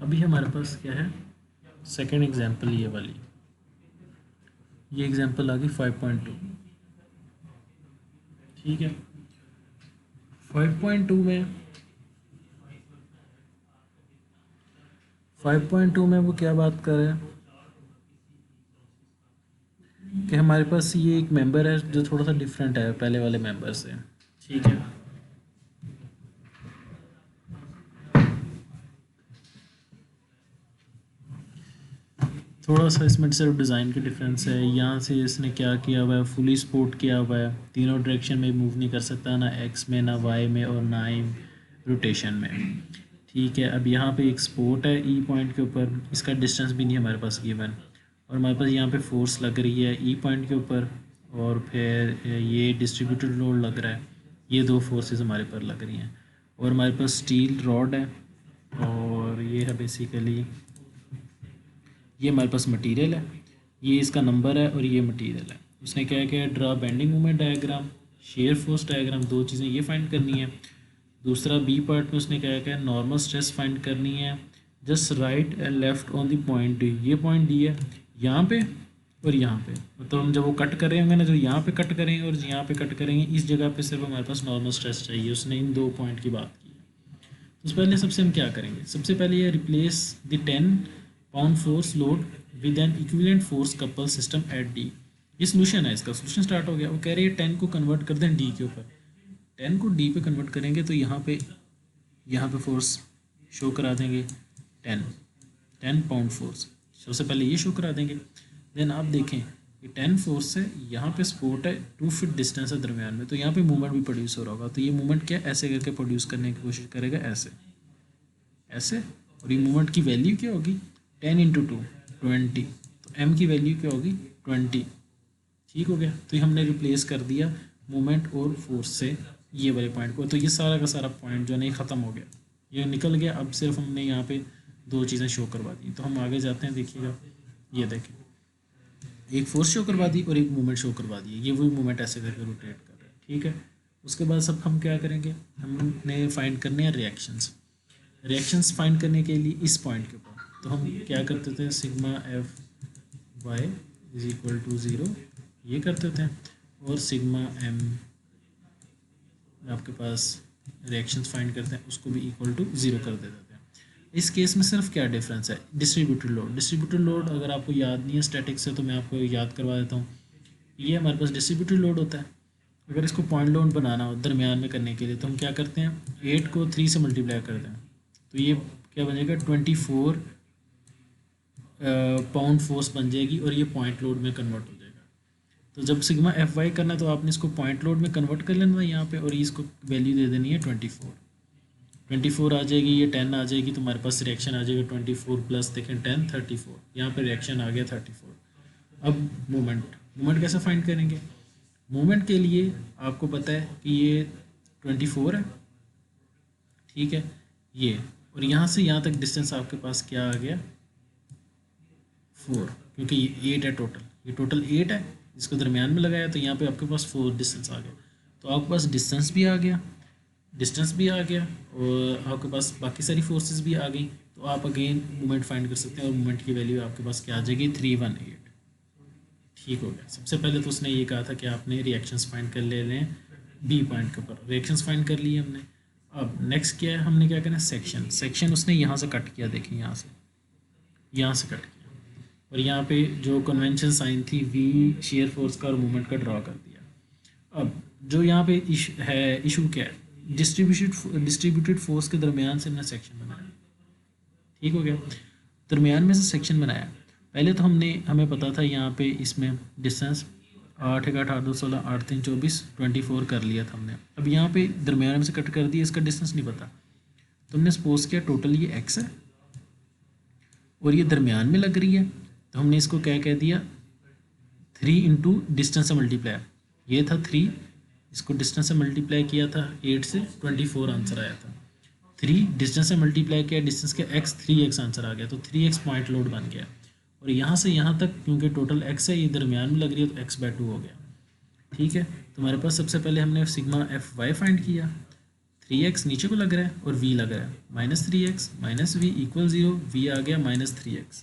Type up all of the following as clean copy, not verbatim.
अभी हमारे पास क्या है, सेकेंड एग्जाम्पल ये वाली, ये एग्जाम्पल आ गई 5.2। ठीक है, 5.2 में 5.2 में वो क्या बात कर रहे हैं कि हमारे पास ये एक मेंबर है जो थोड़ा सा डिफरेंट है पहले वाले मेंबर से। ठीक है, थोड़ा सा इसमें सिर्फ डिज़ाइन के डिफरेंस है। यहाँ से इसने क्या किया हुआ है, फुली सपोर्ट किया हुआ है, तीनों डायरेक्शन में मूव नहीं कर सकता, ना एक्स में, ना वाई में, और ना ही रोटेशन में। ठीक है, अब यहाँ पे एक सपोर्ट है ई पॉइंट के ऊपर, इसका डिस्टेंस भी नहीं हमारे पास गिवन, और हमारे पास यहाँ पे फोर्स लग रही है ई पॉइंट के ऊपर, और फिर ये डिस्ट्रीब्यूटेड लोड लग रहा है। ये दो फोर्सेस हमारे पर लग रही हैं, और हमारे पास स्टील रॉड है, और ये है बेसिकली, ये हमारे पास मटेरियल है, ये इसका नंबर है, और ये मटेरियल है। उसने क्या किया, draw bending moment diagram, shear force diagram, दो चीज़ें ये फाइंड करनी है। दूसरा बी पार्ट में उसने क्या किया, नॉर्मल स्ट्रेस फाइंड करनी है, just right and left on the point D. ये पॉइंट डी है यहाँ पे और यहाँ पे, मतलब हम जब वो कट कर रहे होंगे ना, जो यहाँ पे कट करेंगे और यहाँ पे कट करेंगे, इस जगह पे सिर्फ हमारे पास नॉर्मल स्ट्रेस चाहिए। उसने इन दो पॉइंट की बात की है। तो पहले सबसे हम क्या करेंगे, सबसे पहले ये replace the 10 pound force load with N equivalent force couple system eight D. ये सोल्यूशन है, इसका सोल्यूशन स्टार्ट हो गया। वो कह रहे हैं 10 को कन्वर्ट कर दें डी के ऊपर, 10 को डी पे कन्वर्ट करेंगे तो यहाँ पे फोर्स शो करा देंगे 10 पाउंड फोर्स। सबसे पहले ये शो करा देंगे, देन आप देखें कि 10 फोर्स है, यहाँ पे सपोर्ट है, 2 फीट डिस्टेंस है दरमियान में, तो यहाँ पे मूवमेंट भी प्रोड्यूस हो रहा होगा। तो ये मूवमेंट क्या ऐसे करके प्रोड्यूस करने की कोशिश करेगा, ऐसे, और ये मूवमेंट की वैल्यू क्या होगी, 10 इंटू 2 20, तो एम की वैल्यू क्या होगी 20। ठीक हो गया, तो ये हमने रिप्लेस कर दिया मूवमेंट और फोर्स से ये वाले पॉइंट को। तो ये सारा का सारा पॉइंट जो है नहीं ख़त्म हो गया, ये निकल गया। अब सिर्फ हमने यहाँ पे दो चीज़ें शो करवा दी। तो हम आगे जाते हैं, देखिएगा, ये देखें, एक फोर्स शो करवा दी और एक मूवमेंट शो करवा दी। ये वही मूवमेंट ऐसे करके रोटेट कर रहे हैं। ठीक है, उसके बाद सब हम क्या करेंगे, हमने फाइंड करने हैं रिएक्शंस फाइंड करने के लिए इस पॉइंट के ऊपर। तो हम क्या करते थे, sigma F Y is equal to 0 ये करते थे, और सिग्मा एम आपके पास रिएक्शंस फाइंड करते हैं उसको भी इक्वल टू 0 कर देते थे। इस केस में सिर्फ क्या डिफरेंस है, डिस्ट्रीब्यूटेड लोड अगर आपको याद नहीं है स्टैटिक से तो मैं आपको याद करवा देता हूँ। ये हमारे पास डिस्ट्रीब्यूटेड लोड होता है। अगर इसको पॉइंट लोड बनाना हो दरमियान में करने के लिए, तो हम क्या करते हैं, 8 को 3 से मल्टीप्लाई करते हैं, तो ये क्या बनेगा 24 पाउंड फोर्स बन जाएगी, और ये पॉइंट लोड में कन्वर्ट हो जाएगा। तो जब सिग्मा एफ वाई करना तो आपने इसको पॉइंट लोड में कन्वर्ट कर लेना यहाँ पे, और इसको वैल्यू दे देनी है 24 आ जाएगी, ये 10 आ जाएगी, तो हमारे पास रिएक्शन आ जाएगा 24 प्लस देखें 10 34, यहाँ पे रिएक्शन आ गया 34। अब मूवमेंट कैसे फाइंड करेंगे, मूवमेंट के लिए आपको पता है कि ये 24 है, ठीक है, ये, और यहाँ से यहाँ तक डिस्टेंस आपके पास क्या आ गया 4, क्योंकि ये 8 है टोटल, ये टोटल 8 है, इसको दरमियान में लगाया तो यहाँ पे आपके पास 4 डिस्टेंस आ गया। तो आपके पास डिस्टेंस भी आ गया और आपके पास बाकी सारी फोर्सेस भी आ गई। तो आप अगेन मूवमेंट फाइंड कर सकते हैं, और मूवमेंट की वैल्यू आपके पास क्या आ जाएगी 318। ठीक हो गया। सबसे पहले तो उसने ये कहा था कि आपने रिएक्शंस फाइंड कर ले लें बी पॉइंट के ऊपर, रिएक्शंस फाइंड कर लिए हमने। अब नेक्स्ट क्या है, हमने क्या करना है, सेक्शन उसने यहाँ से कट किया, देखें यहाँ से कट किया, और यहाँ पे जो कन्वेंशन साइन थी वी शेयर फोर्स का और मूवमेंट का ड्रॉ कर दिया। अब जो यहाँ पे इशू क्या है, डिस्ट्रीब्यूटेड फोर्स के दरमियान से हमने सेक्शन बनाया। ठीक हो गया, दरमियान में से सेक्शन बनाया। पहले तो हमें पता था यहाँ पे इसमें डिस्टेंस 8 1 8 2 16 8 3 24 24 कर लिया था हमने। अब यहाँ पे दरमियान में से कट कर दिया, इसका डिस्टेंस नहीं पता, तो हमने सपोज किया टोटल ये x है और ये दरमियान में लग रही है, तो हमने इसको क्या कह दिया 3 इंटू डिस्टेंस से मल्टीप्लाई, ये था 3, इसको डिस्टेंस से मल्टीप्लाई किया था 8 से 24 आंसर आया था। 3 डिस्टेंस से मल्टीप्लाई किया, डिस्टेंस के x 3x आंसर आ गया, तो 3x पॉइंट लोड बन गया। और यहाँ से यहाँ तक क्योंकि टोटल x है, ये दरमियान में लग रही है, तो x/2 हो गया। ठीक है, तो हमारे पास सबसे पहले हमने सिग्मा एफ वाई फाइंड किया, 3x नीचे को लग रहा है और v लग रहा है, -3x minus V equal 0, v आ गया -3x।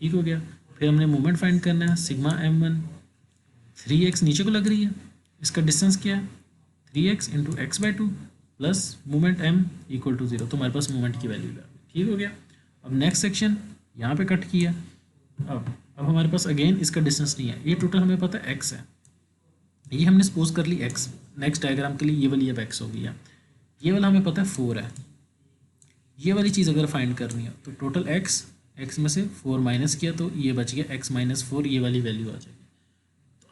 ठीक हो गया। फिर हमने मोमेंट फाइंड करना है, सिग्मा m1, 3x नीचे को लग रही है, इसका डिस्टेंस क्या है 3x into x/2 plus moment m equal to 0, तो हमारे पास मोमेंट की वैल्यू है। ठीक हो गया। अब नेक्स्ट सेक्शन यहाँ पे कट किया। अब हमारे पास अगेन इसका डिस्टेंस नहीं है, ये टोटल हमें पता है x है, ये हमने सपोज कर ली x। नेक्स्ट डायग्राम के लिए ये वाली अब x हो गई है, ये वाला हमें पता है 4 है। ये वाली चीज़ अगर फाइंड करनी है तो टोटल x में से 4 माइनस किया तो ये बच गया x माइनस 4, ये वाली वैल्यू आ जाएगी।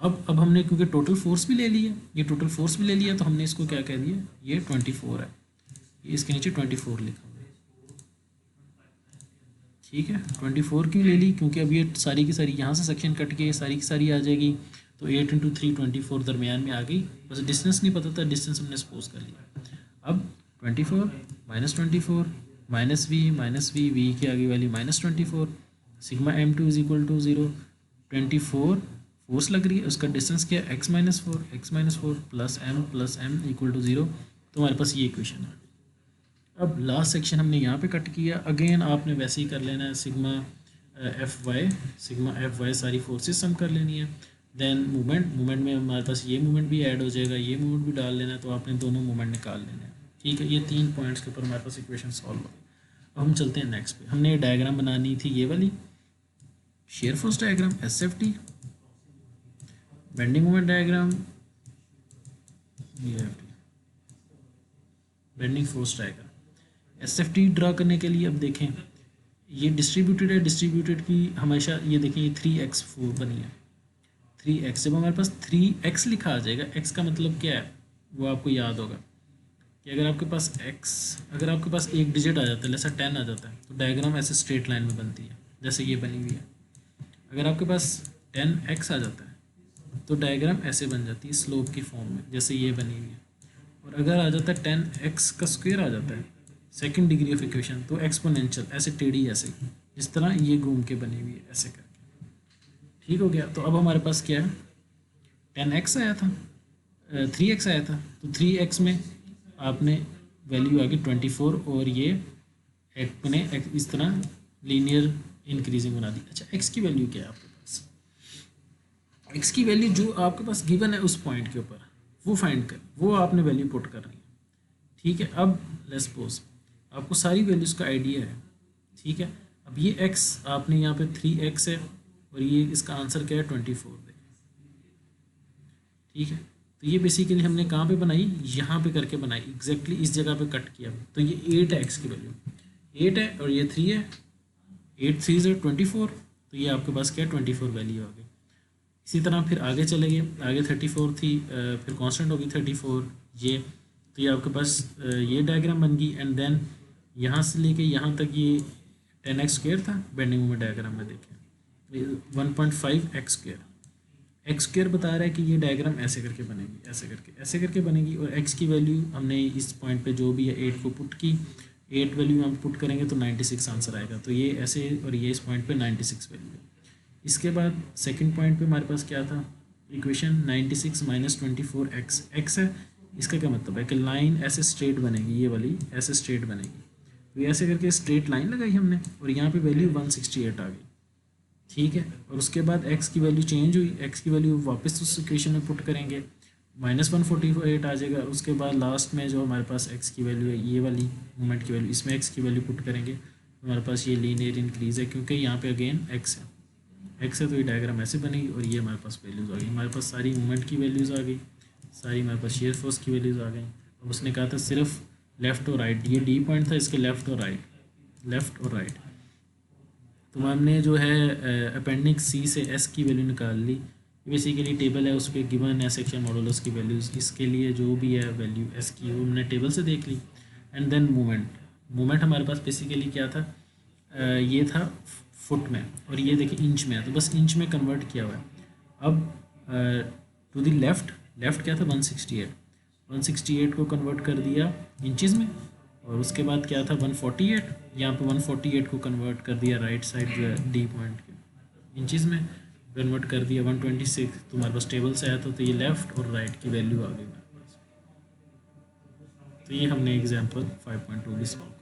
तो अब हमने क्योंकि टोटल फोर्स भी ले लिया, ये टोटल फोर्स भी ले लिया, तो हमने इसको क्या कह दिया, ये 24 है, ये इसके नीचे 24 लिखा हुआ है। ठीक है, 24 क्यों ले ली, क्योंकि अब ये सारी की सारी यहाँ से सेक्शन कट के सारी की सारी आ जाएगी, तो 8 इंटू 3 24 दरमियान में आ गई। बस डिस्टेंस नहीं पता था, डिस्टेंस हमने सपोज कर लिया। अब 24 -24 -v v की आगे वाली -24, sigma m2 is equal to 0, 24 force लग रही है, उसका डिस्टेंस क्या है x-4 plus m equal to 0, तो हमारे पास ये इक्वेशन है। अब लास्ट सेक्शन हमने यहाँ पे कट किया, अगेन आपने वैसे ही कर लेना है, सिग्मा एफ वाई सारी फोर्सेस सम कर लेनी है। देन मूवमेंट में हमारे पास ये मूवमेंट भी ऐड हो जाएगा, ये मूवमेंट भी डाल लेना है, तो आपने दोनों मूवमेंट निकाल लेने हैं। ठीक है, ये 3 पॉइंट्स के ऊपर हमारे पास इक्वेशन सॉल्व हो गई। अब हम चलते हैं नेक्स्ट पे। हमने डायग्राम बनानी थी ये वाली, shear force diagram, SFT, bending moment diagram, bending force diagram. SFT draw करने के लिए अब देखें ये डिस्ट्रीब्यूटेड है, डिस्ट्रीब्यूटेड की हमेशा ये देखें ये 3x4 बनी है, 3x, जब हमारे पास 3x लिखा आ जाएगा, x का मतलब क्या है वो आपको याद होगा कि अगर आपके पास एक डिजिट आ जाता है, जैसा 10 आ जाता है, तो डायग्राम ऐसे स्ट्रेट लाइन में बनती है जैसे ये बनी हुई है। अगर आपके पास 10x आ जाता है तो डायग्राम ऐसे बन जाती है स्लोप की फॉर्म में, जैसे ये बनी हुई है। और अगर आ जाता है 10x का स्क्वायर आ जाता है, सेकंड डिग्री ऑफ इक्वेशन, तो एक्सपोनेंशियल ऐसे टेढ़ी ऐसे, जिस तरह ये घूम के बनी हुई है ऐसे करके। ठीक हो गया। तो अब हमारे पास क्या है, 10x आया था, 3x आया था, तो 3x में आपने वैल्यू आ गई 24, और ये अपने इस तरह लीनियर इंक्रीजिंग बना दी। अच्छा, x की वैल्यू क्या है आपके पास, x की वैल्यू जो आपके पास गिवन है उस पॉइंट के ऊपर, वो फाइंड कर, वो आपने वैल्यू पुट करनी है। ठीक है, अब लेट्स सपोज आपको सारी वैल्यूज़ का आइडिया है। ठीक है, अब ये x आपने यहाँ पे 3x है, और ये इसका आंसर क्या है 24 है। ठीक है, तो ये बेसिकली हमने कहाँ पे बनाई, यहाँ पे करके बनाई, एग्जैक्टली इस जगह पे कट किया। तो ये 8 है, x की वैल्यू 8 है, और ये 3 है, 8 3 है 24, तो ये आपके पास क्या है 24 वैल्यू आ गई। इसी तरह फिर आगे चले गए, आगे 34 थी, फिर कांस्टेंट होगी 34 ये, तो ये आपके पास ये डायग्राम बन गई। एंड देन यहाँ से लेके यहाँ तक ये 10x स्क्वायर था, बेंडिंग मोमेंट डायग्राम में देखें 1.5x स्क्वायर बता रहा है कि ये डायग्राम ऐसे करके बनेगी, ऐसे करके बनेगी। और x की वैल्यू हमने इस पॉइंट पे जो भी है 8 को पुट की, 8 वैल्यू हम पुट करेंगे तो 96 आंसर आएगा। तो ये ऐसे, और ये इस पॉइंट पे 96 वैल्यू है। इसके बाद सेकंड पॉइंट पे हमारे पास क्या था, इक्वेशन 96 माइनस 24x, x है, इसका क्या मतलब है कि लाइन ऐसे स्ट्रेट बनेगी, ये वाली ऐसे स्ट्रेट बनेगी। तो ऐसे करके स्ट्रेट लाइन लगाई हमने, और यहाँ पे वैल्यू 168 आ गई। ठीक है, और उसके बाद x की वैल्यू चेंज हुई, x की वैल्यू वापस उस इक्वेशन में पुट करेंगे, -148 आ जाएगा। उसके बाद लास्ट में जो हमारे पास x की वैल्यू है, ये वाली मोमेंट की वैल्यू, इसमें x की वैल्यू पुट करेंगे, तो हमारे पास ये लीनियर इंक्रीज है, क्योंकि यहाँ पे अगेन x है, तो ये डायग्राम ऐसे बनेगी, और ये हमारे पास वैल्यूज़ आ गई। हमारे पास सारी मोमेंट की वैल्यूज़ आ गई, सारी हमारे पास शेयर फोर्स की वैल्यूज़ आ गई। अब उसने कहा था सिर्फ लेफ़्ट और राइट, ये डी पॉइंट था, इसके लेफ़्ट और राइट। तो हमने जो है अपेंडिक्स सी से एस की वैल्यू निकाल ली। बेसिकली टेबल है, उस पर गिवन है सेक्शन मॉडुलस की वैल्यूज़, इसके लिए जो भी है वैल्यू एस की वो हमने टेबल से देख ली। एंड देन मूवमेंट हमारे पास बेसिकली क्या था, ये था फुट में, और ये देखिए इंच में है, तो बस इंच में कन्वर्ट किया हुआ है। अब टू द लेफ़्ट क्या था 168 को कन्वर्ट कर दिया इंचज़ में, और उसके बाद क्या था 148, यहाँ पे 148 को कन्वर्ट कर दिया राइट साइड जो है डी पॉइंट के इंचज़ में कन्वर्ट कर दिया 126, तो हमारे पास टेबल से आया था, तो ये लेफ़्ट और राइट की वैल्यू आ गई हमारे पास। तो ये हमने एग्जाम्पल 5.2 भी सॉल्व